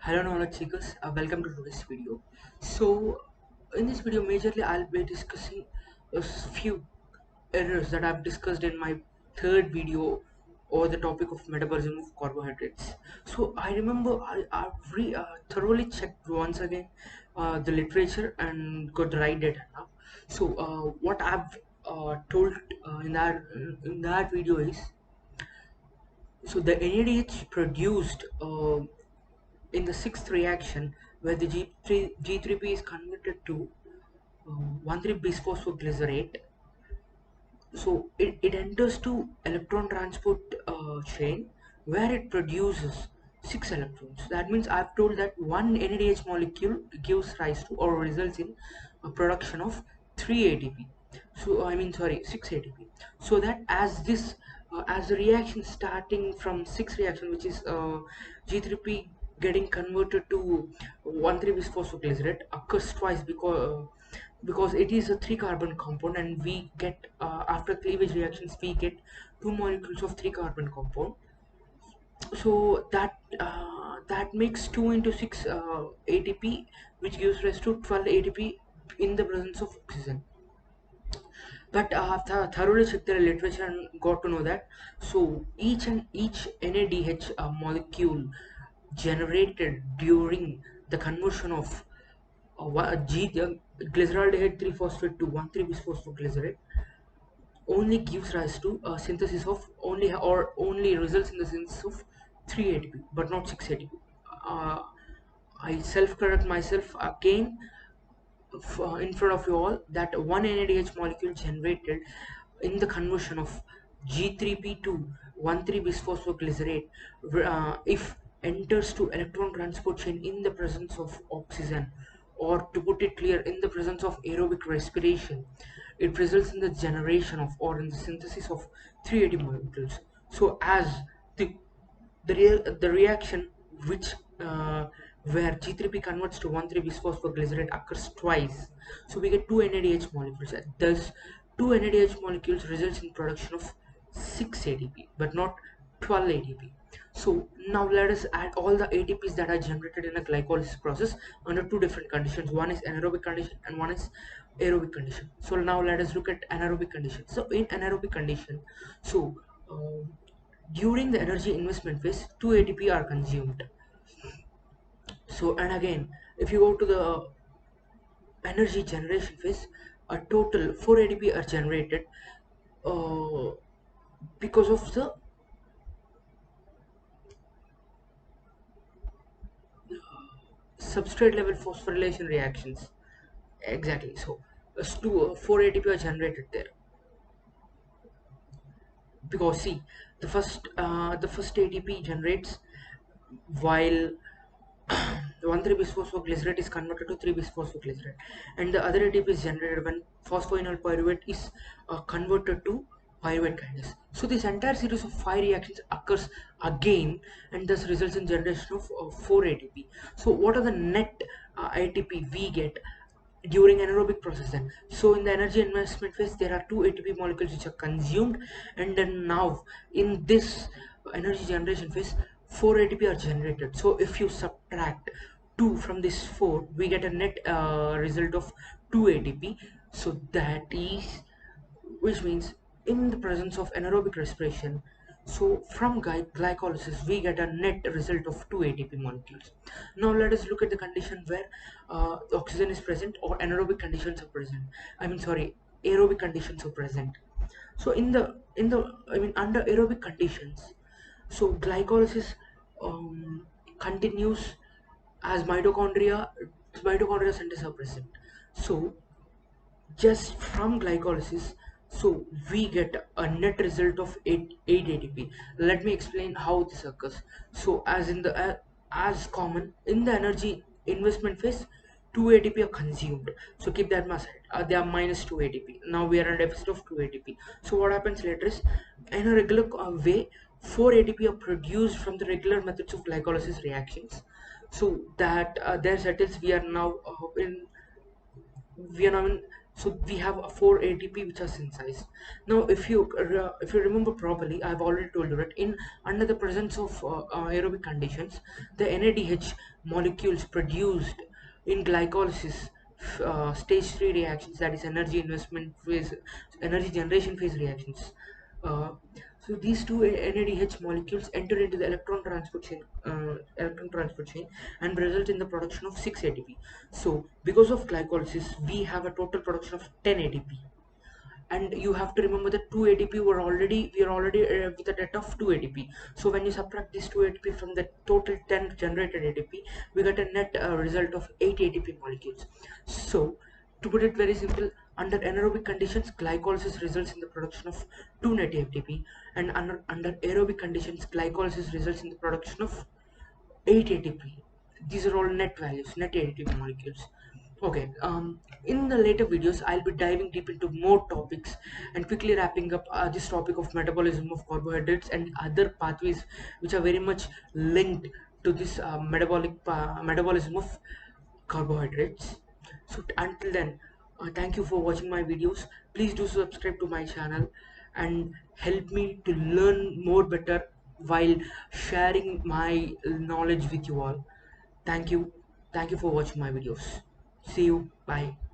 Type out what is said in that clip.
Hello knowledge seekers, welcome to today's video. So in this video majorly I'll be discussing few errors that I've discussed in my third video over the topic of metabolism of carbohydrates. So I remember I thoroughly checked once again the literature and got the right data now. So what I've told in that video is, so the NADH produced in the sixth reaction where the G3P is converted to 1,3-bisphosphoglycerate. So it enters to electron transport chain where it produces 6 electrons. That means I've told that one NADH molecule gives rise to or results in a production of 3 ATP. So I mean sorry 6 ATP. So that as the reaction starting from 6 reaction, which is G3P getting converted to 1,3-bisphosphoglycerate, occurs twice because it is a 3 carbon compound, and we get after cleavage reactions we get 2 molecules of 3 carbon compound. So that makes 2 into 6 ATP, which gives rise to 12 ATP in the presence of oxygen. But I've thoroughly checked the literature and got to know that, so each NADH molecule generated during the conversion of glyceraldehyde 3-phosphate to 1,3-bisphosphoglycerate only gives rise to a synthesis of only results in the synthesis of 3 ATP but not 6 ATP. uh, I self-correct myself again in front of you all that one NADH molecule generated in the conversion of G3P to 1,3-bisphosphoglycerate if enters to electron transport chain in the presence of oxygen, or to put it clear, in the presence of aerobic respiration, it results in the generation of or in the synthesis of 3 ATP molecules. So as the the reaction which where G3P converts to 1,3-bisphosphoglycerate occurs twice, so we get two NADH molecules. Thus, two NADH molecules results in production of 6 ATP, but not 12 ATP. So now let us add all the ATPs that are generated in a glycolysis process under two different conditions. One is anaerobic condition and one is aerobic condition. So now let us look at anaerobic condition. So in anaerobic condition, so during the energy investment phase, 2 ATP are consumed. So, and again, if you go to the energy generation phase, a total 4 ATP are generated uh, because of the substrate level phosphorylation reactions. Exactly. So, 4 ATP are generated there because see, the first ATP generates while 1,3-bisphosphoglycerate is converted to 3-bisphosphoglycerate, and the other ATP is generated when phosphoenol pyruvate is converted to pyruvate kinase. So this entire series of 5 reactions occurs again, and thus results in generation of 4 ATP. So what are the net ATP we get during anaerobic process then? So in the energy investment phase there are 2 ATP molecules which are consumed, and then now in this energy generation phase 4 ATP are generated. So if you subtract 2 from this 4, we get a net result of 2 ATP. So that is, which means in the presence of anaerobic respiration, so from glycolysis we get a net result of 2 ATP molecules. Now let us look at the condition where oxygen is present or anaerobic conditions are present. I mean sorry, aerobic conditions are present. So under aerobic conditions, so glycolysis continues as mitochondria centers are present. So just from glycolysis, so we get a net result of 8 ATP. Let me explain how this occurs. So as common in the energy investment phase, 2 ATP are consumed, so keep that aside. They are minus 2 ATP. Now we are in a deficit of 2 ATP. So what happens later is, in a regular way, 4 ATP are produced from the regular methods of glycolysis reactions. So that there settles, we are now in So we have a 4 ATP which are synthesized. Now if you remember properly, I've already told you that in under the presence of aerobic conditions, the NADH molecules produced in glycolysis stage 3 reactions, that is energy investment phase, energy generation phase reactions. uh, so these two NADH molecules enter into the electron transport chain and result in the production of 6 ATP. So because of glycolysis, we have a total production of 10 ATP. And you have to remember that 2 ATP we are already with a net of 2 ATP. So when you subtract this 2 ATP from the total 10 generated ATP, we get a net result of 8 ATP molecules. So to put it very simple, under anaerobic conditions, glycolysis results in the production of 2 net ATP, and under aerobic conditions, glycolysis results in the production of 8 ATP. These are all net values, net ATP molecules. Okay, in the later videos, I'll be diving deep into more topics and quickly wrapping up this topic of metabolism of carbohydrates and other pathways which are very much linked to this metabolism of carbohydrates. So until then, thank you for watching my videos. Please do subscribe to my channel and help me to learn more better while sharing my knowledge with you all. Thank you. Thank you for watching my videos. See you. Bye.